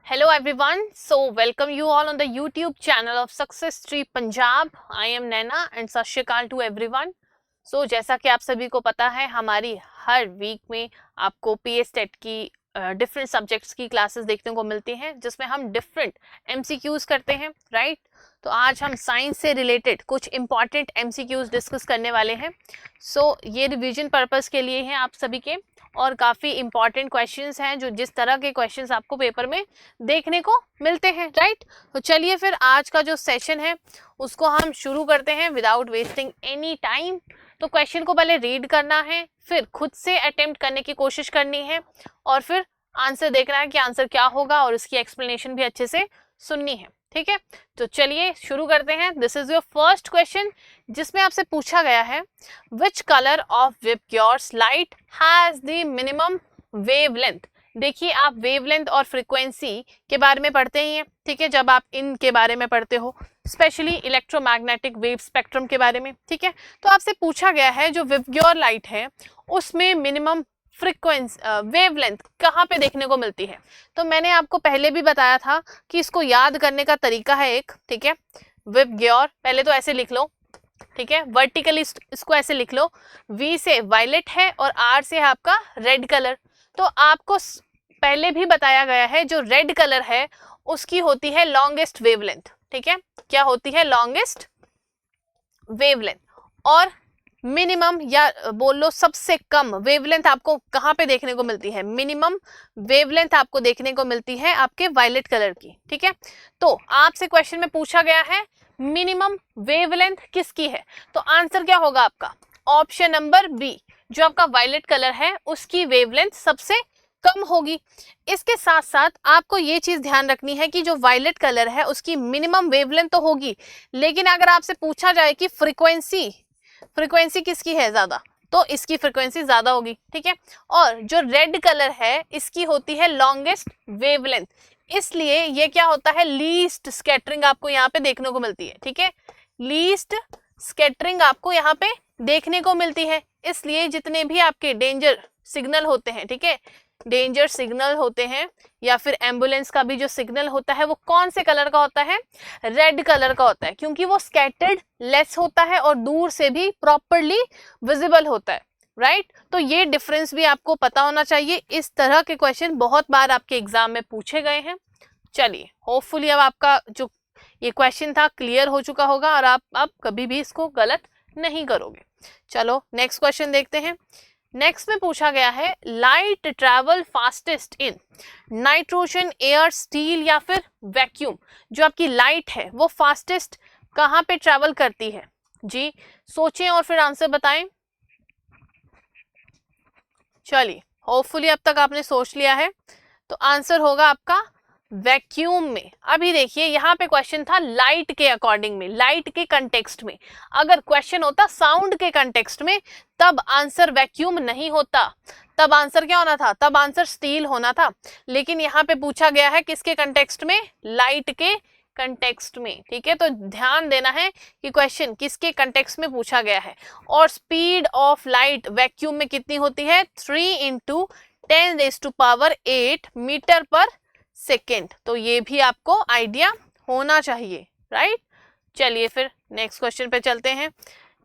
Hello everyone, so welcome you all on the YouTube channel of Success Tree Punjab. I am Naina and सत श्री अकाल to everyone. So जैसा कि आप सभी को पता है हमारी हर वीक में आपको PS टेट की डिफरेंट सब्जेक्ट्स की क्लासेस देखने को मिलती हैं जिसमें हम डिफरेंट MCQs करते हैं, राइट? तो आज हम साइंस से रिलेटेड कुछ इंपॉर्टेंट MCQs डिस्कस करने वाले हैं. सो ये रिवीजन पर्पस के लिए हैं आप सभी के और काफ़ी इंपॉर्टेंट क्वेश्चंस हैं जो जिस तरह के क्वेश्चंस आपको पेपर में देखने को मिलते हैं, राइट? तो चलिए फिर आज का जो सेशन है उसको हम शुरू करते हैं विदाउट वेस्टिंग एनी टाइम. तो क्वेश्चन को पहले रीड करना है, फिर खुद से अटेम्प्ट करने की कोशिश करनी है और फिर आंसर देखना है कि आंसर क्या होगा और उसकी एक्सप्लेनेशन भी अच्छे से सुननी है, ठीक है? तो चलिए शुरू करते हैं. This is your first question जिसमें आपसे पूछा गया है which colour of VIBGYOR's light has the minimum wavelength. देखिए आप वेवलेंथ और फ्रीक्वेंसी के बारे में पढ़ते ही हैं, ठीक है? जब आप इनके बारे में पढ़ते हो स्पेशली इलेक्ट्रोमैग्नेटिक वेव स्पेक्ट्रम के बारे में, ठीक है? तो आपसे पूछा गया है जो विबग्योर लाइट है उसमें मिनिमम फ्रीक्वेंसी वेवलेंथ कहाँ पे देखने को मिलती है. तो मैंने आपको पहले भी बताया था कि इसको याद करने का तरीका है एक, ठीक है? विबग्योर पहले तो ऐसे लिख लो, ठीक है? वर्टिकली इसको ऐसे लिख लो, V से वायलेट है और R से है आपका रेड कलर. तो आपको पहले भी बताया गया है जो रेड कलर है उसकी होती है लॉन्गेस्ट वेवलेंथ, ठीक है? क्या होती है? Longest wavelength. और मिनिमम या बोल लो सबसे कम वेवलेंथ आपको कहाँ पे देखने को मिलती है? मिनिमम वेवलेंथ आपको देखने को मिलती है आपके वायलेट कलर की, ठीक है? तो आपसे क्वेश्चन में पूछा गया है मिनिमम वेवलेंथ किसकी है, तो आंसर क्या होगा आपका? ऑप्शन नंबर बी, जो आपका वायलेट कलर है उसकी वेवलेंथ सबसे कम होगी. इसके साथ साथ आपको ये चीज ध्यान रखनी है कि जो वायलेट कलर है उसकी मिनिमम वेवलेंथ तो होगी, लेकिन अगर आपसे पूछा जाए कि फ्रीक्वेंसी किसकी है ज्यादा, तो इसकी फ्रीक्वेंसी ज्यादा होगी, ठीक है? और जो रेड कलर है इसकी होती है लॉन्गेस्ट वेवलेंथ, इसलिए ये क्या होता है? लीस्ट स्कैटरिंग आपको यहाँ पे देखने को मिलती है, ठीक है? लीस्ट स्कैटरिंग आपको यहाँ पे देखने को मिलती है. इसलिए जितने भी आपके डेंजर सिग्नल होते हैं, ठीक है, डेंजर सिग्नल होते हैं या फिर एम्बुलेंस का भी जो सिग्नल होता है वो कौन से कलर का होता है? रेड कलर का होता है, क्योंकि वो स्कैटर्ड लेस होता है और दूर से भी प्रॉपरली विजिबल होता है, राइट? तो ये डिफरेंस भी आपको पता होना चाहिए. इस तरह के क्वेश्चन बहुत बार आपके एग्जाम में पूछे गए हैं. चलिए होपफुली अब आपका जो ये क्वेश्चन था क्लियर हो चुका होगा और आप कभी भी इसको गलत नहीं करोगे. चलो नेक्स्ट क्वेश्चन देखते हैं. नेक्स्ट में पूछा गया है light travel fastest in nitrogen, air, steel या फिर वैक्यूम. जो आपकी लाइट है वो फास्टेस्ट कहाँ पे ट्रैवल करती है? जी सोचें और फिर आंसर बताएं. चलिए होपफुली अब तक आपने सोच लिया है, तो आंसर होगा आपका वैक्यूम में. अभी देखिए यहाँ पे क्वेश्चन था लाइट के अकॉर्डिंग में, लाइट के कंटेक्स्ट में. अगर क्वेश्चन होता साउंड के कंटेक्स्ट में तब आंसर वैक्यूम नहीं होता, तब आंसर क्या होना था? तब आंसर स्टील होना था. लेकिन यहाँ पे पूछा गया है किसके कंटेक्स्ट में? लाइट के कंटेक्स्ट में, ठीक है? तो ध्यान देना है कि क्वेश्चन किसके कंटेक्स्ट में पूछा गया है. और स्पीड ऑफ लाइट वैक्यूम में कितनी होती है? 3 × 10⁸ मीटर पर सेकेंड. तो ये भी आपको आइडिया होना चाहिए, राइट? चलिए फिर नेक्स्ट क्वेश्चन पे चलते हैं.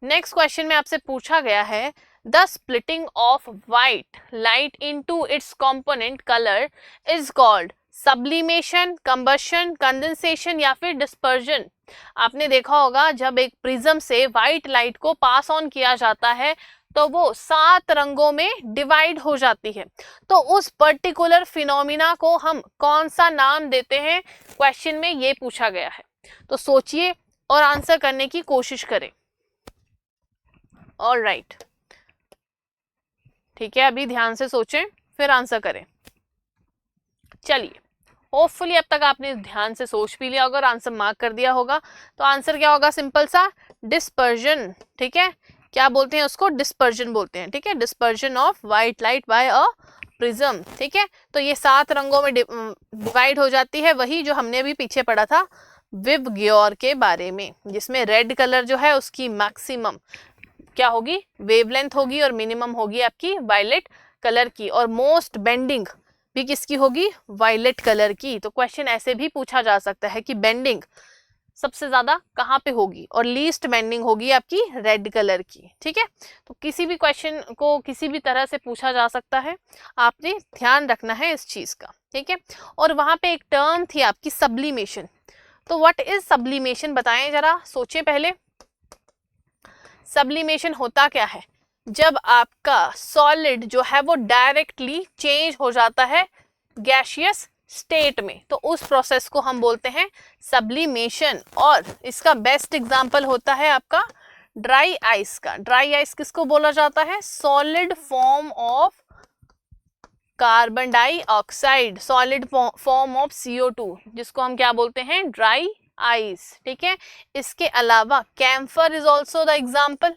नेक्स्ट क्वेश्चन में आपसे पूछा गया है the splitting of white light into its component colour is called sublimation, combustion, condensation या फिर डिस्पर्जन. आपने देखा होगा जब एक प्रिज्म से व्हाइट लाइट को पास ऑन किया जाता है तो वो 7 रंगों में डिवाइड हो जाती है. तो उस पर्टिकुलर फिनोमिना को हम कौन सा नाम देते हैं? क्वेश्चन में ये पूछा गया है. तो सोचिए और आंसर करने की कोशिश करें. ऑलराइट, ठीक है, अभी ध्यान से सोचें फिर आंसर करें. चलिए होपफुली अब तक आपने ध्यान से सोच भी लिया होगा और आंसर मार्क कर दिया होगा. तो आंसर क्या होगा? सिंपल सा डिस्पर्जन, ठीक है? क्या बोलते हैं उसको? डिस्पर्जन बोलते हैं, ठीक है? Dispersion of white light by a prism, ठीक है? तो ये 7 रंगों में डिवाइड हो जाती है, वही जो हमने अभी पीछे पढ़ा था विबग्योर के बारे में, जिसमें रेड कलर जो है उसकी मैक्सिमम क्या होगी? वेवलेंथ होगी और मिनिमम होगी आपकी वायलेट कलर की. और मोस्ट बेंडिंग भी किसकी होगी, वायलेट कलर की। तो क्वेश्चन ऐसे भी पूछा जा सकता है कि बेंडिंग सबसे ज्यादा कहाँ पे होगी, और लीस्ट बेंडिंग होगी आपकी रेड कलर की। ठीक है, तो किसी भी क्वेश्चन को किसी भी तरह से पूछा जा सकता है, आपने ध्यान रखना है इस चीज का। ठीक है, और वहां पे एक टर्म थी आपकी सब्लिमेशन। तो व्हाट इज सब्लिमेशन, बताएं जरा, सोचें पहले। सब्लिमेशन होता क्या है, जब आपका सॉलिड जो है वो डायरेक्टली चेंज हो जाता है गैसियस स्टेट में, तो उस प्रोसेस को हम बोलते हैं सब्लिमेशन। और इसका बेस्ट एग्जांपल होता है आपका ड्राई आइस का। ड्राई आइस किसको बोला जाता है, solid form of carbon dioxide, solid form of CO2, जिसको हम क्या बोलते हैं, ड्राई आइस। ठीक है, इसके अलावा camphor is also the example,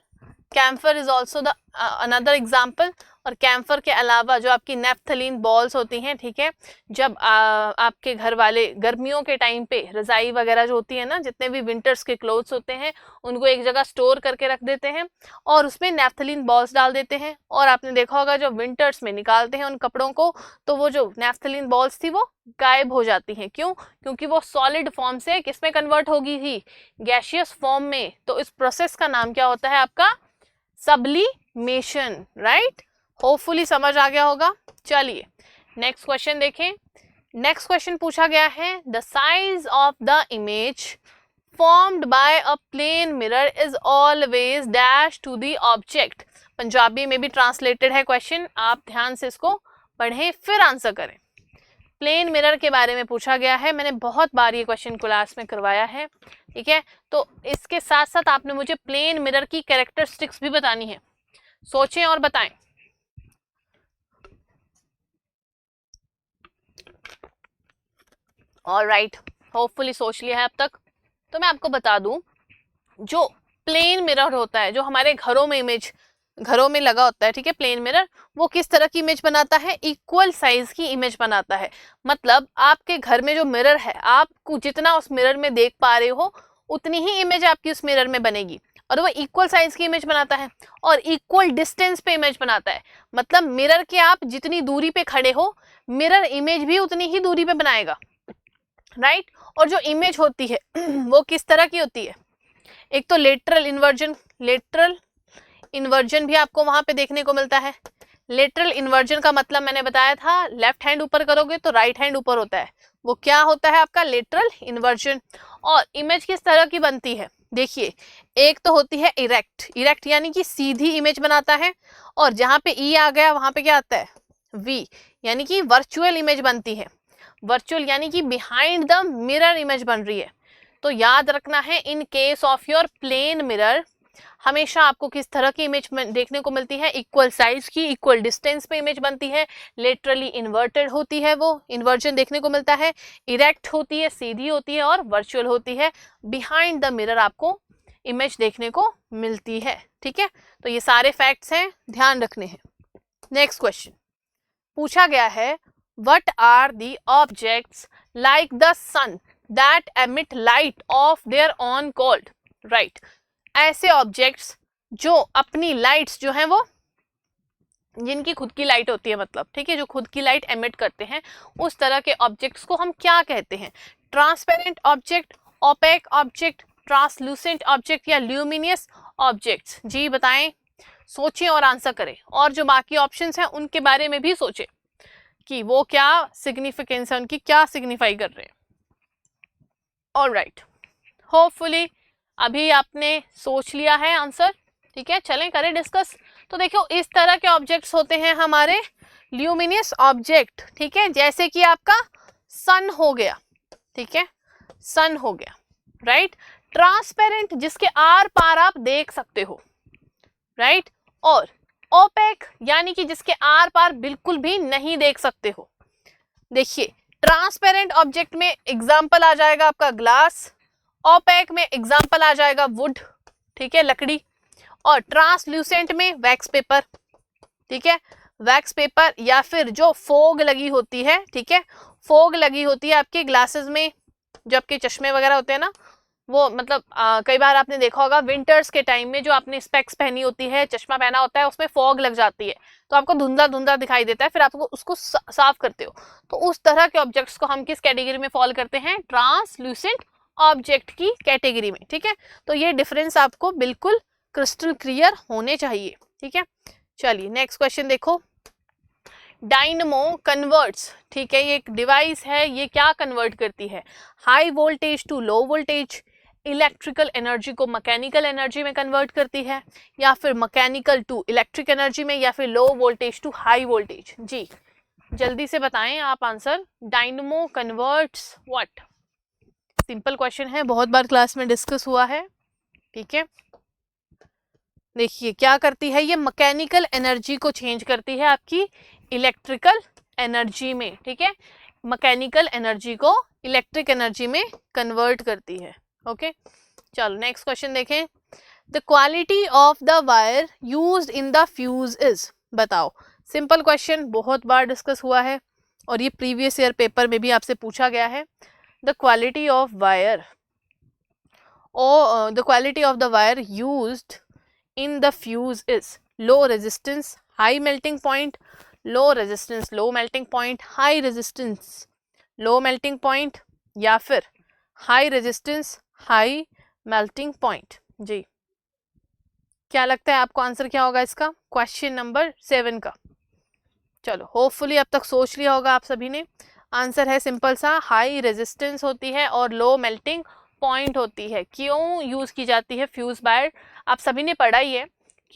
camphor is also the another example. और कैम्फर के अलावा जो आपकी नेफ्थलीन बॉल्स होती हैं, ठीक है, जब आपके घर वाले गर्मियों के टाइम पे रजाई वगैरह जो होती है ना, जितने भी विंटर्स के क्लोथ्स होते हैं उनको एक जगह स्टोर करके रख देते हैं और उसमें नेफ्थलीन बॉल्स डाल देते हैं। और आपने देखा होगा जब विंटर्स में निकालते हैं उन कपड़ों को, तो वो जो नेफ्थलीन बॉल्स थी वो गायब हो जाती हैं। क्यों, क्योंकि वो सॉलिड फॉर्म से किस में कन्वर्ट होगी थी, गैसियस फॉर्म में। तो इस प्रोसेस का नाम क्या होता है आपका, सब्लिमेशन। राइट, होपफुली समझ आ गया होगा। चलिए नेक्स्ट क्वेश्चन देखें। नेक्स्ट क्वेश्चन पूछा गया है, the size of the image formed by a plane mirror is always dash to the object. Punjabi में भी ट्रांसलेटेड है क्वेश्चन, आप ध्यान से इसको पढ़ें फिर आंसर करें। प्लेन मिरर के बारे में पूछा गया है, मैंने बहुत बार ये क्वेश्चन क्लास में करवाया है। ठीक है, तो इसके साथ साथ आपने मुझे प्लेन मिरर की कैरेक्टरिस्टिक्स भी बतानी है, सोचें और बताएं। ऑलराइट, होपफुली सोच लिया है अब तक। तो मैं आपको बता दूं, जो प्लेन मिरर होता है, जो हमारे घरों में इमेज, घरों में लगा होता है, ठीक है, प्लेन मिरर, वो किस तरह की इमेज बनाता है, इक्वल साइज की इमेज बनाता है। मतलब आपके घर में जो मिरर है, आपको जितना उस मिरर में देख पा रहे हो उतनी ही इमेज आपकी उस मिरर में बनेगी, और वो इक्वल साइज की इमेज बनाता है और इक्वल डिस्टेंस पे इमेज बनाता है। मतलब मिरर के आप जितनी दूरी पे खड़े हो, मिरर इमेज भी उतनी ही दूरी पे बनाएगा। राइट, और जो इमेज होती है वो किस तरह की होती है, एक तो लेटरल इन्वर्जन, लेटरल इन्वर्जन भी आपको वहां पे देखने को मिलता है। लेटरल इन्वर्जन का मतलब मैंने बताया था, लेफ्ट हैंड ऊपर करोगे तो राइट हैंड ऊपर होता है, वो क्या होता है आपका लेटरल इन्वर्जन। और इमेज किस तरह की बनती है, देखिए, एक तो होती है इरेक्ट, इरेक्ट यानी कि सीधी इमेज बनाता है, और जहां पे ई आ गया वहां पे क्या आता है, वी, यानी कि वर्चुअल इमेज बनती है। वर्चुअल यानी कि बिहाइंड द मिरर इमेज बन रही है। तो याद रखना है, in case of your plane mirror हमेशा आपको किस तरह की इमेज देखने को मिलती है, इक्वल साइज की, इक्वल डिस्टेंस पे इमेज बनती है, लेटरली इन्वर्टेड होती है, वो इन्वर्जन देखने को मिलता है, इरेक्ट होती है, सीधी होती है, और वर्चुअल होती है, बिहाइंड द मिरर आपको इमेज देखने को मिलती है। ठीक है, तो ये सारे फैक्ट्स हैं, ध्यान रखने हैं। नेक्स्ट क्वेश्चन पूछा गया है, what are the objects like the sun that emit light of their own called. Right, ऐसे ऑब्जेक्ट्स जो अपनी लाइट्स जो हैं वो, जिनकी खुद की लाइट होती है, मतलब ठीक है, जो खुद की लाइट एमिट करते हैं, उस तरह के ऑब्जेक्ट्स को हम क्या कहते हैं, transparent object, opaque object, translucent object, या ल्यूमिनियस ऑब्जेक्ट्स। जी बताएं, सोचें और आंसर करें, और जो बाकी ऑप्शंस हैं उनके बारे में भी सोचें कि वो क्या सिग्निफिकेंस है, उनकी क्या सिग्निफाई कर रहे हैं। ऑलराइट, होपफुली अभी आपने सोच लिया है आंसर। ठीक है, चलें करें डिस्कस। तो देखो, इस तरह के ऑब्जेक्ट्स होते हैं हमारे ल्यूमिनियस ऑब्जेक्ट। ठीक है, जैसे कि आपका सन हो गया, ठीक है, सन हो गया। राइट, ट्रांसपेरेंट जिसके आर पार आप देख सकते हो। राइट, और ओपेक यानी कि जिसके आर पार बिल्कुल भी नहीं देख सकते हो। देखिए, ट्रांसपेरेंट ऑब्जेक्ट में एग्जाम्पल आ जाएगा आपका ग्लास, ओपेक में एग्जाम्पल आ जाएगा वुड, ठीक है, लकड़ी, और ट्रांसल्यूसेंट में वैक्स पेपर। ठीक है, वैक्स पेपर, या फिर जो फोग लगी होती है, ठीक है, फोग लगी होती है आपके ग्लासेस में, जो आपके चश्मे वगैरह होते हैं ना, वो मतलब कई बार आपने देखा होगा विंटर्स के टाइम में जो आपने स्पेक्स पहनी होती है, चश्मा पहना होता है, उसमें फॉग लग जाती है तो आपको धुंधला धुंधला दिखाई देता है, फिर आपको उसको साफ करते हो, तो उस तरह के ऑब्जेक्ट्स को हम किस कैटेगरी में फॉल करते हैं? ट्रांसल्यूसेंट ऑब्जेक्ट की कैटेगरी में। ठीक है, तो ये डिफरेंस आपको बिल्कुल क्रिस्टल क्लियर होने चाहिए। ठीक है, चलिए नेक्स्ट क्वेश्चन देखो। डायनमो कन्वर्ट्स, ठीक है, ये एक डिवाइस है, ये क्या कन्वर्ट करती है? High voltage to low voltage, electrical energy को मैकेनिकल एनर्जी में कन्वर्ट करती है, या फिर मैकेनिकल टू इलेक्ट्रिक एनर्जी में, या फिर low voltage to high voltage. जी जल्दी से बताएं आप answer. Dynamo converts what? Simple question है, बहुत बार क्लास में डिस्कस हुआ है। ठीक है, देखिए क्या करती है ये? मैकेनिकल एनर्जी को चेंज करती है आपकी इलेक्ट्रिकल एनर्जी में। ठीक है, मैकेनिकल एनर्जी को इलेक्ट्रिक एनर्जी में कन्वर्ट करती है। ओके, चलो नेक्स्ट क्वेश्चन देखें। The quality of the wire used in the fuse is, बताओ। सिंपल क्वेश्चन, बहुत बार डिस्कस हुआ है और ये प्रीवियस ईयर पेपर में भी आपसे पूछा गया है। The quality of wire or the quality of the wire used in the fuse is low resistance, high melting point, low resistance, low melting point, high resistance, low melting point, या फिर high resistance, high melting point। जी क्या लगता है आपको answer क्या होगा इसका? Question number 7 का। चलो होपफुली अब तक सोच लिया होगा आप सभी ने। आंसर है सिंपल सा, हाई रेजिस्टेंस होती है और लो मेल्टिंग पॉइंट होती है। क्यों यूज की जाती है फ्यूज वायर? आप सभी ने पढ़ा ही है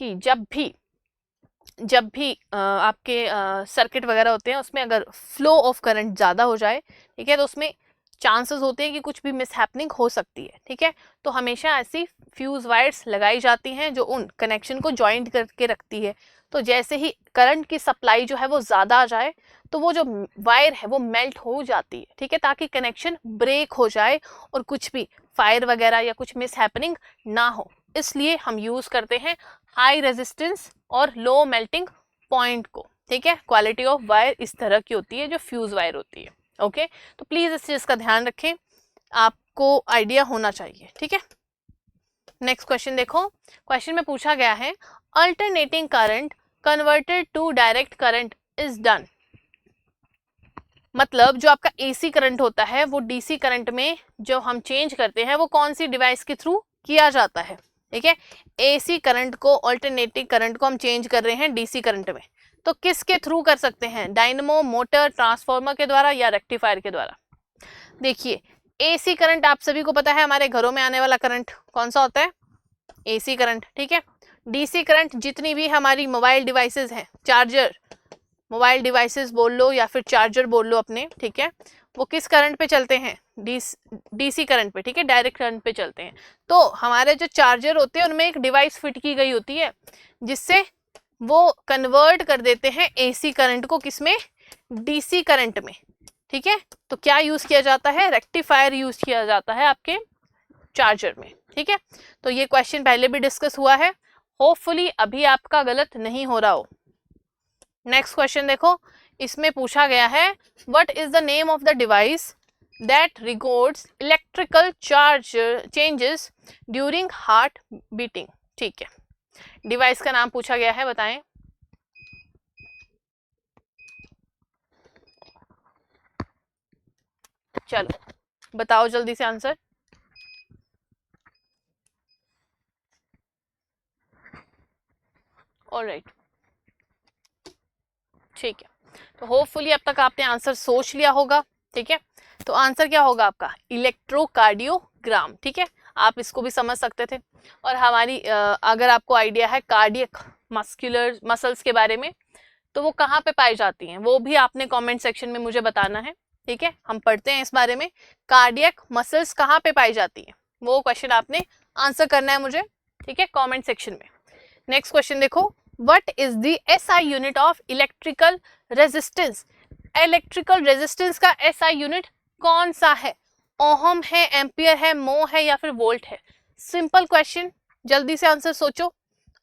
कि जब भी आपके सर्किट वगैरह होते हैं उसमें अगर फ्लो ऑफ करंट ज़्यादा हो जाए, ठीक है, तो उसमें चांसेस होते हैं कि कुछ भी मिसहैपनिंग हो सकती है। ठीक है, तो हमेशा ऐसी फ्यूज वायर्स लगाई जाती हैं जो उन कनेक्शन को ज्वाइंट करके रखती है। तो जैसे ही करंट की सप्लाई जो है वो ज़्यादा आ जाए तो वो जो वायर है वो मेल्ट हो जाती है। ठीक है, ताकि कनेक्शन ब्रेक हो जाए और कुछ भी फायर वगैरह या कुछ मिसहैपनिंग ना हो, इसलिए हम यूज़ करते हैं हाई रेजिस्टेंस और लो मेल्टिंग पॉइंट को। ठीक है, क्वालिटी ऑफ वायर इस तरह की होती है जो फ्यूज वायर होती है। ओके, तो प्लीज़ इस चीज़ का ध्यान रखें, आपको आइडिया होना चाहिए। ठीक है, नेक्स्ट क्वेश्चन देखो। क्वेश्चन में पूछा गया है alternating current converted to direct current is done, मतलब जो आपका एसी करंट होता है वो डीसी करंट में जो हम चेंज करते हैं वो कौन सी डिवाइस के थ्रू किया जाता है? ठीक है, एसी करंट को, अल्टरनेटिंग करंट को हम चेंज कर रहे हैं डीसी करंट में, तो किसके थ्रू कर सकते हैं? डायनमो, मोटर, ट्रांसफार्मर के द्वारा या रेक्टिफायर के द्वारा? देखिए एसी करंट आप सभी को पता है, हमारे घरों में आने वाला करंट कौन सा होता है? AC current. ठीक है, डीसी करंट जितनी भी हमारी मोबाइल डिवाइसेस हैं, चार्जर, मोबाइल डिवाइसेस बोल लो या फिर चार्जर बोल लो अपने, ठीक है, वो किस करंट पे चलते हैं? डीसी करंट पे। ठीक है, डायरेक्ट करंट पे चलते हैं। तो हमारे जो चार्जर होते हैं उनमें एक डिवाइस फिट की गई होती है जिससे वो कन्वर्ट कर देते हैं एसी करंट को, किसमें? डीसी करंट में। ठीक है, तो क्या यूज किया जाता है? रेक्टिफायर यूज किया जाता है आपके चार्जर में। ठीक है, तो ये क्वेश्चन पहले भी डिस्कस हुआ है, होपफुली अभी आपका गलत नहीं हो रहा हो। नेक्स्ट क्वेश्चन देखो, इसमें पूछा गया है what is the name of the device that records electrical charge changes during heart beating. ठीक है, डिवाइस का नाम पूछा गया है, बताएं। चलो बताओ जल्दी से आंसर। ऑलराइट, ठीक है, तो होपफुली अब तक आपने आंसर सोच लिया होगा। ठीक है, तो आंसर क्या होगा आपका? इलेक्ट्रोकार्डियोग्राम। ठीक है, आप इसको भी समझ सकते थे। और हमारी अगर आपको आइडिया है कार्डियक मस्कुलर मसल्स के बारे में तो वो कहाँ पे पाई जाती हैं वो भी आपने कमेंट सेक्शन में मुझे बताना है। ठीक है, हम पढ़ते हैं इस बारे में, कार्डियक मसल्स कहाँ पे पाई जाती हैं, वो क्वेश्चन आपने आंसर करना है मुझे। ठीक है, कमेंट सेक्शन में। नेक्स्ट क्वेश्चन देखो, what is the SI unit of electrical resistance? Electrical resistance का एसआई यूनिट कौन सा है? ओहम है, एम्पियर है, मो है या फिर वोल्ट है? सिंपल क्वेश्चन, जल्दी से आंसर सोचो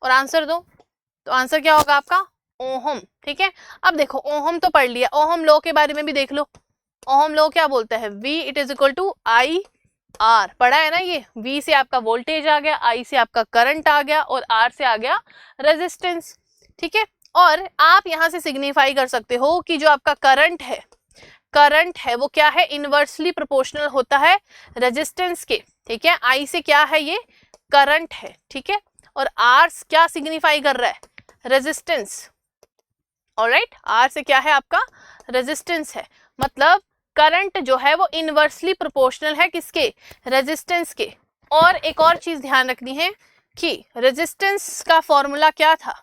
और आंसर दो। तो आंसर क्या होगा आपका? ओहम। ठीक है, अब देखो ओहम तो पढ़ लिया, ओहम लॉ के बारे में भी देख लो। ओहम लॉ क्या बोलता है? V it is equal to I R पढ़ा है ना, ये V से आपका वोल्टेज आ गया, I से आपका करंट आ गया और R से आ गया रेजिस्टेंस, ठीक है। और आप यहाँ से सिग्निफाई कर सकते हो कि जो आपका करंट है वो क्या है, इनवर्सली प्रोपोर्शनल होता है रेजिस्टेंस के, ठीक है। I से क्या है, ये करंट है, ठीक है। और R क्या सिग्निफाई कर रहा है, रेजिस्टेंस, ऑलराइट। R से क्या है आपका, रेजिस्टेंस है, मतलब करंट जो है वो इनवर्सली प्रोपोर्शनल है किसके, रेजिस्टेंस के। और एक और चीज ध्यान रखनी है कि रेजिस्टेंस का फॉर्मूला क्या था,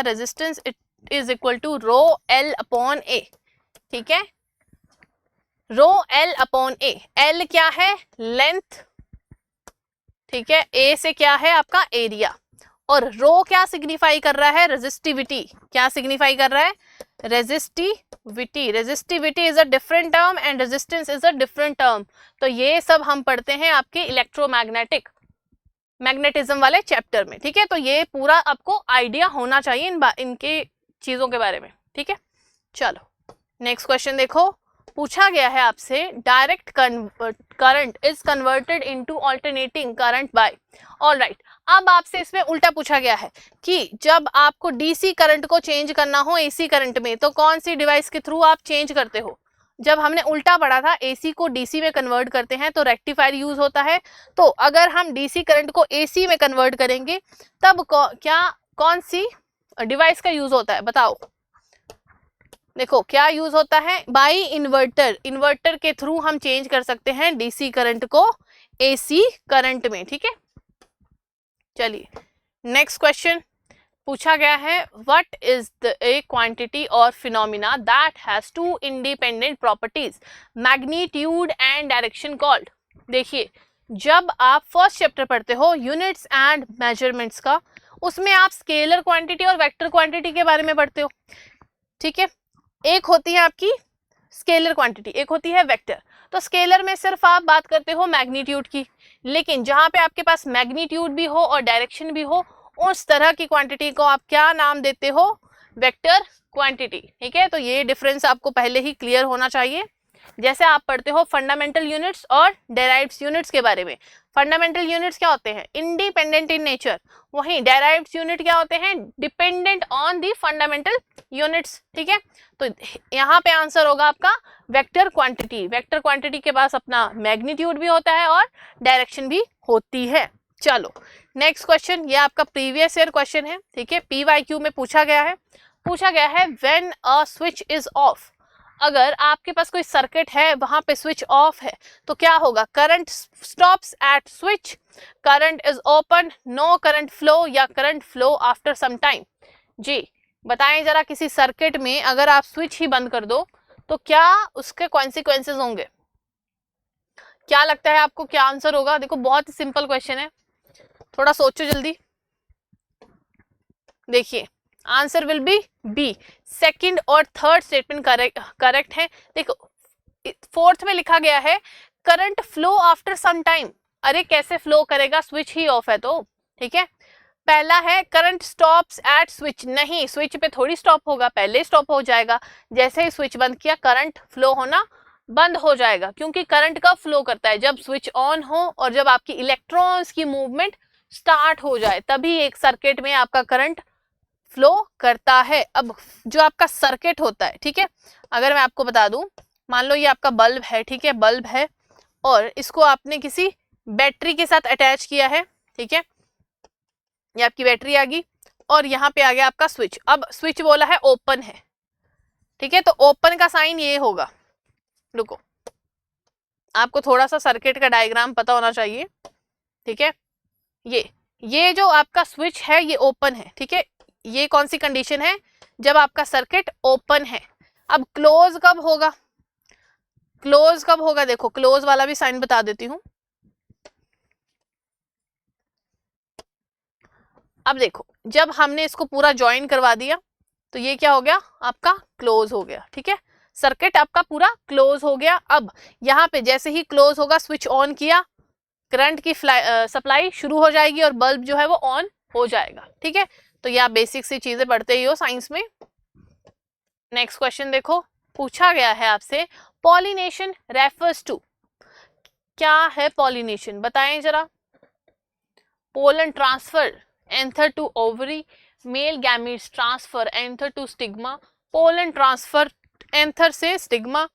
resistance it is equal to rho L upon A, ठीक है। Rho L upon A, L क्या है, लेंथ, ठीक है। ए से क्या है आपका एरिया, और रो क्या सिग्निफाई कर रहा है, रेजिस्टिविटी, क्या सिग्निफाई कर रहा है, resistivity. Resistivity is a different term and resistance is a different term. तो ये सब हम पढ़ते हैं आपके मैग्नेटिज्म वाले चैप्टर में, ठीक है। तो ये पूरा आपको आइडिया होना चाहिए इनके चीजों के बारे में, ठीक है। चलो नेक्स्ट क्वेश्चन देखो, पूछा गया है आपसे direct current is converted into alternating current by, alright. अब आपसे इसमें उल्टा पूछा गया है कि जब आपको डीसी करंट को चेंज करना हो एसी करंट में तो कौन सी डिवाइस के थ्रू आप चेंज करते हो। जब हमने उल्टा पढ़ा था, एसी को डीसी में कन्वर्ट करते हैं तो रेक्टिफायर यूज होता है। तो अगर हम डीसी करंट को एसी में कन्वर्ट करेंगे तब कौन सी डिवाइस का यूज होता है, बताओ। देखो क्या यूज होता है, बाई इन्वर्टर, इन्वर्टर के थ्रू हम चेंज कर सकते हैं डीसी करंट को एसी करंट में, ठीक है। चलिए नेक्स्ट क्वेश्चन पूछा गया है, what is the a quantity और phenomena that has two independent properties, magnitude and direction called. देखिए जब आप फर्स्ट चैप्टर पढ़ते हो यूनिट्स एंड मेजरमेंट्स का, उसमें आप स्केलर क्वांटिटी और वेक्टर क्वांटिटी के बारे में पढ़ते हो, ठीक है। एक होती है आपकी स्केलर क्वांटिटी, एक होती है वेक्टर। तो स्केलर में सिर्फ आप बात करते हो मैग्नीट्यूड की, लेकिन जहां पे आपके पास मैग्नीट्यूड भी हो और डायरेक्शन भी हो, उस तरह की क्वांटिटी को आप क्या नाम देते हो, वेक्टर क्वांटिटी, ठीक है। तो ये डिफरेंस आपको पहले ही क्लियर होना चाहिए। जैसे आप पढ़ते हो फंडामेंटल यूनिट्स और डेराइव्ड यूनिट्स के बारे में, फंडामेंटल यूनिट्स क्या होते हैं, इंडिपेंडेंट इन नेचर, वहीं डेराइव्ड यूनिट क्या होते हैं, dependent on the fundamental units, ठीक है। तो यहाँ पे आंसर होगा आपका वेक्टर क्वांटिटी। वेक्टर क्वांटिटी के पास अपना मैग्नीट्यूड भी होता है और डायरेक्शन भी होती है। चलो नेक्स्ट क्वेश्चन, ये आपका प्रीवियस ईयर क्वेश्चन है, ठीक है। पीवाईक्यू में पूछा गया है when a switch is of, अगर आपके पास कोई सर्किट है वहां पे स्विच ऑफ है तो क्या होगा, current stops at switch, current is open, no current flow या current flow after some time. जी बताएं जरा, किसी सर्किट में अगर आप स्विच ही बंद कर दो तो क्या उसके कॉन्सिक्वेंसेस होंगे, क्या लगता है आपको, क्या आंसर होगा। देखो बहुत ही सिंपल क्वेश्चन है, थोड़ा सोचो जल्दी। देखिए answer will be B, second और थर्ड स्टेटमेंट करेक्ट है। देखो फोर्थ में लिखा गया है current flow after some time, अरे कैसे फ्लो करेगा, स्विच ही ऑफ है तो, ठीक है। पहला है करंट स्टॉप्स एट स्विच, नहीं स्विच पे थोड़ी स्टॉप होगा, पहले स्टॉप हो जाएगा, जैसे ही स्विच बंद किया करंट फ्लो होना बंद हो जाएगा, क्योंकि करंट कब फ्लो करता है, जब स्विच ऑन हो और जब आपकी इलेक्ट्रॉन्स की मूवमेंट स्टार्ट हो जाए, तभी एक सर्किट में आपका करंट फ्लो करता है। अब जो आपका सर्किट होता है, ठीक है, अगर मैं आपको बता दूं, मान लो ये आपका बल्ब है, ठीक है, बल्ब है और इसको आपने किसी बैटरी के साथ अटैच किया है, ठीक है, ये आपकी बैटरी आ गई और यहाँ पे आ गया आपका स्विच। अब स्विच बोला है ओपन है, ठीक है, तो ओपन का साइन ये होगा, रुको आपको थोड़ा सा सर्किट का डायग्राम पता होना चाहिए, ठीक है। ये जो आपका स्विच है ये ओपन है, ठीक है, ये कौन सी कंडीशन है, जब आपका सर्किट ओपन है। अब क्लोज कब होगा, क्लोज कब होगा, देखो क्लोज वाला भी साइन बता देती हूँ। अब देखो जब हमने इसको पूरा ज्वाइन करवा दिया तो ये क्या हो गया, आपका क्लोज हो गया, ठीक है, सर्किट आपका पूरा क्लोज हो गया। अब यहाँ पे जैसे ही क्लोज होगा, स्विच ऑन किया, करंट की सप्लाई शुरू हो जाएगी और बल्ब जो है वो ऑन हो जाएगा, ठीक है। तो ये आप बेसिक सी चीजें पढ़ते ही हो साइंस में। नेक्स्ट क्वेश्चन देखो, पूछा गया है आपसे पॉलिनेशन रेफर्स टू, क्या है पॉलिनेशन, बताएं जरा। Pollen transfer anther to ovary, male gametes transfer anther to stigma, pollen transfer anther से स्टिग्मा,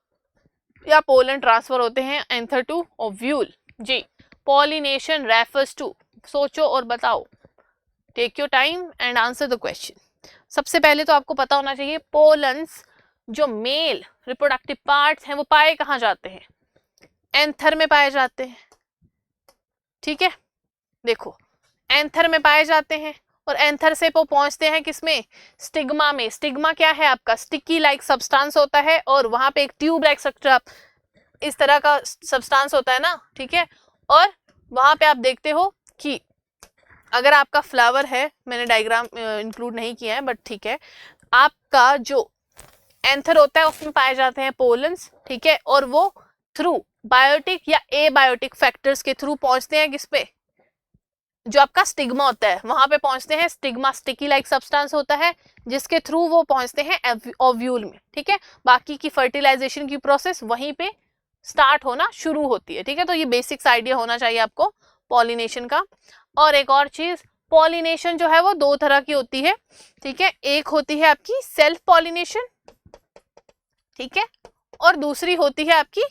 या पोलन ट्रांसफर होते हैं एंथर टू ओव्यूल। जी, पॉलिनेशन रेफर्स टू, सोचो और बताओ, take your time and answer the question. सबसे पहले तो आपको पता होना चाहिए पोलन्स जो मेल रिप्रोडक्टिव पार्ट्स हैं वो पाए कहाँ जाते हैं, एंथर में पाए जाते हैं। ठीक है, देखो एंथर में पाए जाते हैं और एंथर से वो पहुंचते हैं किसमें, स्टिग्मा में। स्टिग्मा क्या है आपका, स्टिकी लाइक सब्सटेंस होता है और वहां पे एक ट्यूब लाइक स्ट्रक्चर इस तरह का सब्सटेंस होता है ना, ठीक है। और वहां पे आप देखते हो कि अगर आपका फ्लावर है, मैंने डायग्राम इंक्लूड नहीं किया है बट ठीक है, आपका जो एंथर होता है उसमें पाए जाते हैं पोलन्स, ठीक है। और वो थ्रू बायोटिक या एबायोटिक फैक्टर्स के थ्रू पहुंचते हैं किस पे, जो आपका स्टिग्मा होता है वहां पे पहुंचते हैं। स्टिग्मा स्टिकी लाइक सब्सटेंस होता है जिसके थ्रू वो पहुंचते हैं ओव्यूल में, ठीक है। बाकी की फर्टिलाइजेशन की प्रोसेस वहीं पे स्टार्ट होना शुरू होती है, ठीक है। तो ये बेसिक्स आइडिया होना चाहिए आपको पॉलिनेशन का। और एक और चीज, पॉलिनेशन जो है वो दो तरह की होती है, ठीक है। एक होती है आपकी सेल्फ पॉलिनेशन, ठीक है, और दूसरी होती है आपकी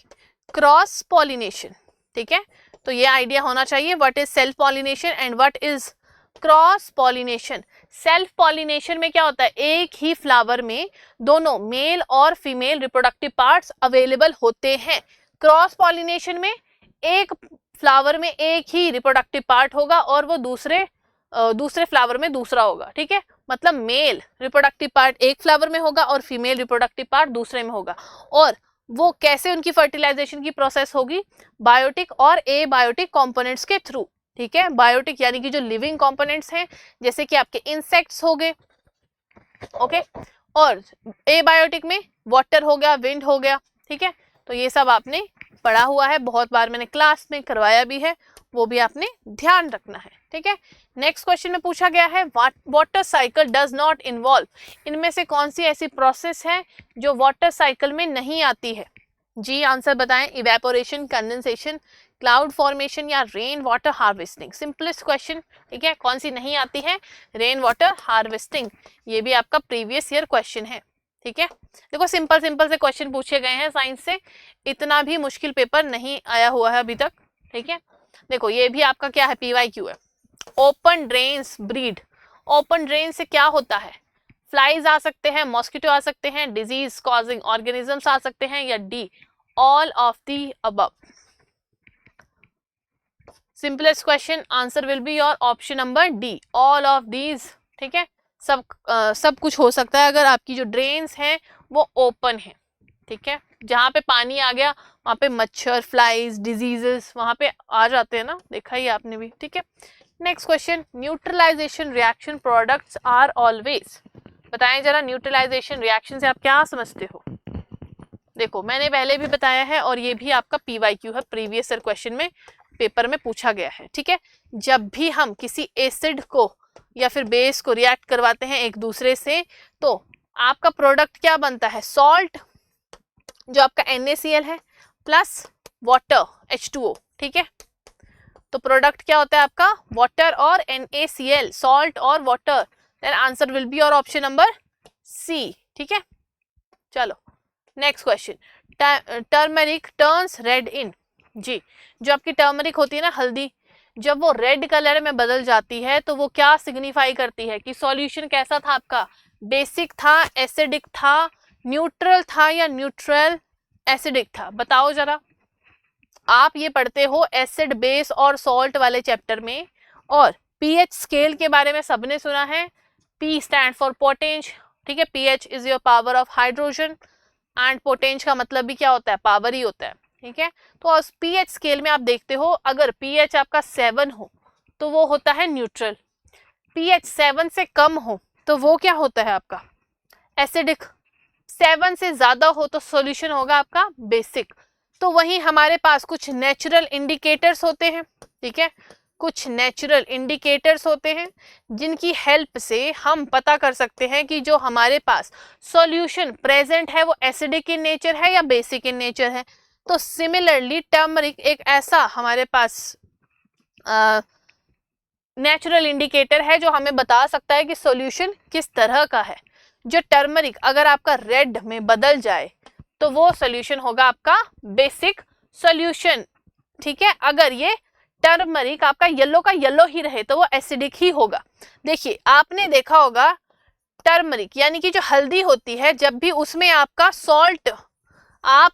क्रॉस पॉलिनेशन, ठीक है। तो ये आइडिया होना चाहिए what is self pollination and what is cross pollination. Self pollination में क्या होता है, एक ही फ्लावर में दोनों मेल और फीमेल रिप्रोडक्टिव पार्ट्स अवेलेबल होते हैं। क्रॉस पॉलिनेशन में एक फ्लावर में एक ही रिप्रोडक्टिव पार्ट होगा और वो दूसरे फ्लावर में दूसरा होगा, ठीक है। मतलब मेल रिप्रोडक्टिव पार्ट एक फ्लावर में होगा और फीमेल रिप्रोडक्टिव पार्ट दूसरे में होगा। और वो कैसे उनकी फर्टिलाइजेशन की प्रोसेस होगी, बायोटिक और एबायोटिक कंपोनेंट्स के थ्रू, ठीक है। बायोटिक यानी कि जो लिविंग कंपोनेंट्स हैं जैसे कि आपके इंसेक्ट्स हो गए, ओके, और एबायोटिक में वाटर हो गया, विंड हो गया, ठीक है। तो ये सब आपने पढ़ा हुआ है, बहुत बार मैंने क्लास में करवाया भी है, वो भी आपने ध्यान रखना है, ठीक है। नेक्स्ट क्वेश्चन में पूछा गया है water cycle does not involve, इनमें से कौन सी ऐसी प्रोसेस है जो वाटर साइकिल में नहीं आती है। जी आंसर बताएं, इवेपोरेशन, कंडेंसेशन, क्लाउड फॉर्मेशन या rain water harvesting. Simplest question, ठीक है, कौन सी नहीं आती है, रेन वाटर हार्वेस्टिंग। ये भी आपका प्रीवियस ईयर क्वेश्चन है, ठीक है। देखो सिंपल सिंपल से क्वेश्चन पूछे गए हैं साइंस से, इतना भी मुश्किल पेपर नहीं आया हुआ है अभी तक, ठीक है। देखो ये भी आपका क्या है, PYQ है। Open drains breed, open drain से क्या होता है, फ्लाइज आ सकते हैं, मॉस्किटो आ सकते हैं, डिजीज कॉजिंग ऑर्गेनिजम्स आ सकते हैं, या D all of the above. Simplest question, answer will be your option number D, all of these, ठीक है। सब कुछ हो सकता है अगर आपकी जो ड्रेन्स हैं वो ओपन है, ठीक है। जहाँ पे पानी आ गया वहाँ पे मच्छर, फ्लाइज, डिजीजेस वहाँ पे आ जाते हैं ना, देखा ही आपने भी, ठीक है। Next question, neutralisation reaction products are always, बताएं जरा न्यूट्रलाइजेशन रिएक्शन से आप क्या समझते हो। देखो मैंने पहले भी बताया है और ये भी आपका PYQ है, प्रीवियस ईयर क्वेश्चन में पेपर में पूछा गया है, ठीक है। जब भी हम किसी एसिड को या फिर बेस को रिएक्ट करवाते हैं एक दूसरे से तो आपका प्रोडक्ट क्या बनता है, सॉल्ट जो आपका NaCl है प्लस वाटर H2O, ठीक है। तो प्रोडक्ट क्या होता है आपका, वाटर और NaCl, सॉल्ट और water. Then answer will be your option number C, ठीक है। चलो next question, turmeric turns red in, जी जो आपकी टर्मरिक होती है ना हल्दी, जब वो रेड कलर में बदल जाती है तो वो क्या सिग्निफाई करती है कि सॉल्यूशन कैसा था आपका, बेसिक था, एसिडिक था, न्यूट्रल था या न्यूट्रल एसिडिक था, बताओ जरा। आप ये पढ़ते हो एसिड बेस और सॉल्ट वाले चैप्टर में, और pH स्केल के बारे में सबने सुना है, P स्टैंड फॉर पोटेंज, ठीक है। pH is your power of hydrogen and पोटेंज का मतलब भी क्या होता है, पावर ही होता है, ठीक है। तो pH स्केल में आप देखते हो अगर pH आपका 7 हो तो वो होता है न्यूट्रल, pH 7 से कम हो तो वो क्या होता है आपका एसिडिक, 7 से ज्यादा हो तो सॉल्यूशन होगा आपका बेसिक। तो वहीं हमारे पास कुछ नेचुरल इंडिकेटर्स होते हैं, ठीक है, कुछ नेचुरल इंडिकेटर्स होते हैं जिनकी हेल्प से हम पता कर सकते हैं कि जो हमारे पास सॉल्यूशन प्रेजेंट है वो एसिडिक इन नेचर है या बेसिक इन नेचर है। तो सिमिलरली टर्मरिक एक ऐसा हमारे पास नेचुरल इंडिकेटर है जो हमें बता सकता है कि सॉल्यूशन किस तरह का है। जो टर्मरिक अगर आपका रेड में बदल जाए तो वो सॉल्यूशन होगा आपका बेसिक सॉल्यूशन, ठीक है। अगर ये टर्मरिक आपका येलो का येलो ही रहे तो वो एसिडिक ही होगा। देखिए आपने देखा होगा टर्मरिक यानी कि जो हल्दी होती है, जब भी उसमें आपका आप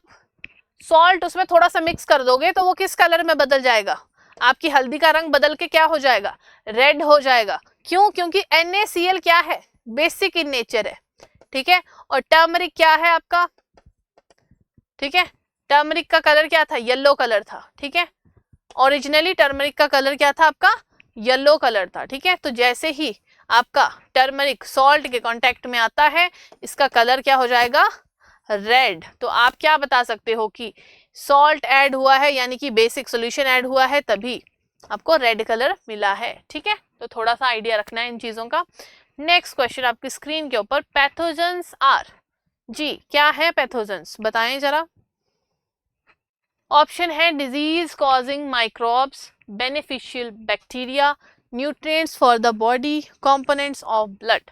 सॉल्ट उसमें थोड़ा सा मिक्स कर दोगे तो वो किस कलर में बदल जाएगा, आपकी हल्दी का रंग बदल के क्या हो जाएगा, रेड हो जाएगा। क्यों? क्योंकि NaCl क्या है, बेसिक इन नेचर है, ठीक है। और टर्मरिक क्या है आपका, ठीक है, टर्मरिक का कलर क्या था, येलो कलर था, ठीक है। ओरिजिनली टर्मरिक का कलर क्या था आपका, येलो कलर था, ठीक है। तो जैसे ही आपका टर्मरिक सॉल्ट के कांटेक्ट में आता है इसका कलर क्या हो जाएगा, रेड। तो आप क्या बता सकते हो कि सॉल्ट ऐड हुआ है यानी कि बेसिक सॉल्यूशन ऐड हुआ है तभी आपको रेड कलर मिला है, ठीक है। तो थोड़ा सा आइडिया रखना है इन चीजों का। नेक्स्ट क्वेश्चन आपकी स्क्रीन के ऊपर, पैथोजेंस आर, जी क्या है पैथोजेंस बताएं जरा। ऑप्शन है disease causing microbes, beneficial bacteria, nutrients for the body, components of blood.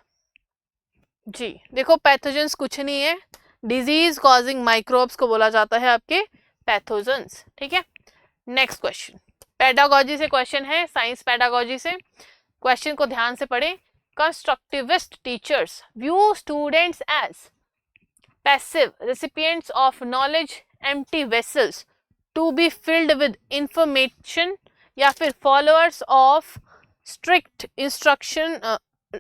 जी देखो पैथोजेंस कुछ नहीं है, डिजीज कॉजिंग माइक्रोब्स को बोला जाता है आपके पैथोजेंस, ठीक है। नेक्स्ट क्वेश्चन पेडागोजी से क्वेश्चन है, साइंस पेडागोजी से। क्वेश्चन को ध्यान से पढ़ें। Constructivist teachers view students as passive recipients of knowledge, empty vessels to be filled with information, या फिर followers of strict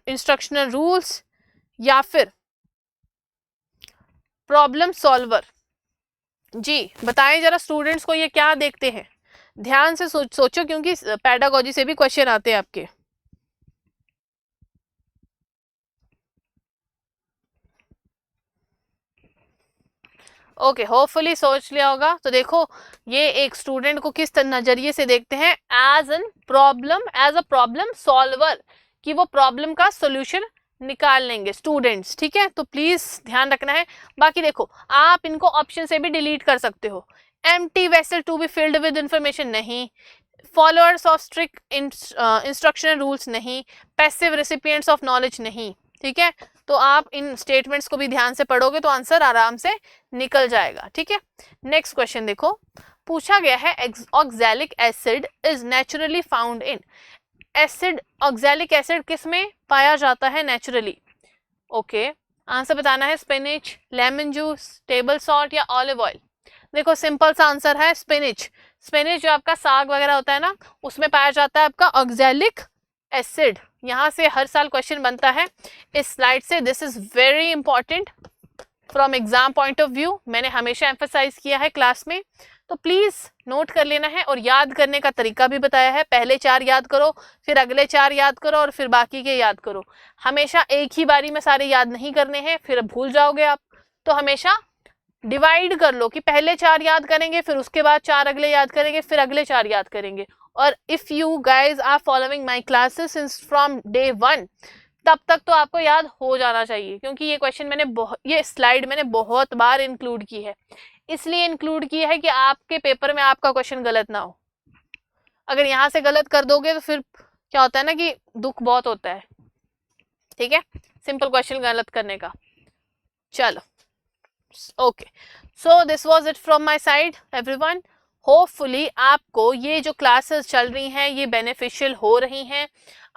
instructional rules, या फिर प्रॉब्लम सॉल्वर। जी बताएं जरा स्टूडेंट्स को ये क्या देखते हैं, ध्यान से सोचो क्योंकि पेडागोजी से भी क्वेश्चन आते हैं आपके। ओके होपफुली सोच लिया होगा। तो देखो ये एक स्टूडेंट को किस नजरिए से देखते हैं, एज अ प्रॉब्लम सॉल्वर, कि वो प्रॉब्लम का सॉल्यूशन निकाल लेंगे स्टूडेंट्स, ठीक है। तो प्लीज ध्यान रखना है। बाकी देखो आप इनको ऑप्शन से भी डिलीट कर सकते हो। Empty vessel to be filled with information नहीं, followers of strict instructional rules नहीं, पैसिव रेसिपिएंट्स ऑफ नॉलेज नहीं, ठीक है। तो आप इन स्टेटमेंट्स को भी ध्यान से पढ़ोगे तो आंसर आराम से निकल जाएगा, ठीक है। नेक्स्ट क्वेश्चन देखो, पूछा गया है oxalic acid is naturally found in, acid oxalic acid किस में पाया जाता है नेचुरली। ओके आंसर बताना है, spinach, lemon juice, table salt या ऑलिव ऑयल। देखो सिंपल सा आंसर है स्पिनिच। स्पिनिच जो आपका साग वगैरह होता है ना उसमें पाया जाता है आपका ऑक्सैलिक एसिड। यहाँ से हर साल क्वेश्चन बनता है इस स्लाइड से। This is very important from exam point of view, मैंने हमेशा एम्फेसाइज किया है क्लास में, तो प्लीज नोट कर लेना है। और याद करने का तरीका भी बताया है, पहले 4 याद करो, फिर अगले 4 याद करो और फिर बाकी के याद करो। हमेशा एक ही बारी में सारे याद नहीं करने हैं, फिर भूल जाओगे आप। तो हमेशा डिवाइड कर लो कि पहले 4 याद करेंगे, फिर उसके बाद 4 अगले याद करेंगे, फिर अगले 4 याद करेंगे। और if you guys are following my classes since from day 1, तब तक तो आपको याद हो जाना चाहिए, क्योंकि ये क्वेश्चन ये स्लाइड मैंने बहुत बार इंक्लूड की है। इसलिए इंक्लूड की है कि आपके पेपर में आपका क्वेश्चन गलत ना हो। अगर यहाँ से गलत कर दोगे तो फिर क्या होता है ना कि दुख बहुत होता है, ठीक है, सिंपल क्वेश्चन गलत करने का। चलो okay, so this was it from my side everyone. Hopefully आपको ये जो क्लासेस चल रही हैं ये बेनिफिशियल हो रही हैं,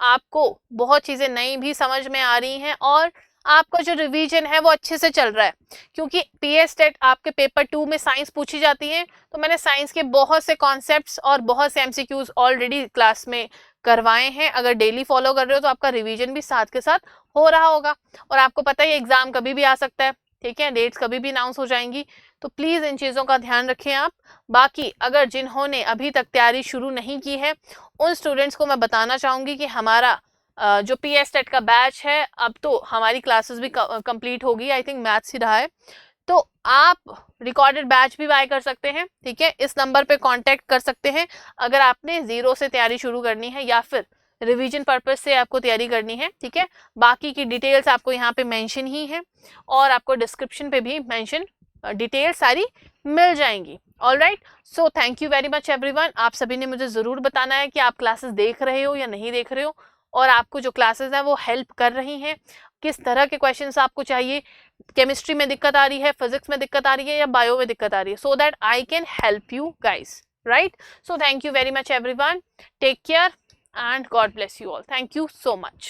आपको बहुत चीज़ें नई भी समझ में आ रही हैं और आपका जो रिवीजन है वो अच्छे से चल रहा है। क्योंकि PS टेट आपके पेपर 2 में साइंस पूछी जाती है, तो मैंने साइंस के बहुत से कॉन्सेप्ट्स और बहुत से MCQs ऑलरेडी क्लास में करवाए हैं। अगर डेली फॉलो कर रहे हो तो आपका रिवीजन भी साथ के साथ हो रहा होगा। और आपको पता है एग्जाम कभी भी आ सकता है, ठीक है, डेट्स कभी भी अनाउंस हो जाएंगी, तो प्लीज़ इन चीज़ों का ध्यान रखें आप। बाकी अगर जिन्होंने अभी तक तैयारी शुरू नहीं की है उन स्टूडेंट्स को मैं बताना चाहूँगी कि हमारा जो PS टेट का बैच है, अब तो हमारी क्लासेस भी कंप्लीट होगी, आई थिंक मैथ्स ही रहा है, तो आप रिकॉर्डेड बैच भी बाय कर सकते हैं, ठीक है। इस नंबर पे कांटेक्ट कर सकते हैं अगर आपने 0 से तैयारी शुरू करनी है या फिर रिवीजन पर्पस से आपको तैयारी करनी है, ठीक है। बाकी की डिटेल्स आपको यहाँ पे मेंशन ही है और आपको डिस्क्रिप्शन पे भी मेंशन डिटेल सारी मिल जाएंगी। All right, so thank you very much everyone. आप सभी ने मुझे ज़रूर बताना है कि आप क्लासेस देख रहे हो या नहीं देख रहे हो, और आपको जो क्लासेस हैं वो हेल्प कर रही हैं, किस तरह के क्वेश्चंस आपको चाहिए, केमिस्ट्री में दिक्कत आ रही है, फिजिक्स में दिक्कत आ रही है या बायो में दिक्कत आ रही है, so that I can help you guys, right. So thank you very much everyone, take care and God bless you all. Thank you so much.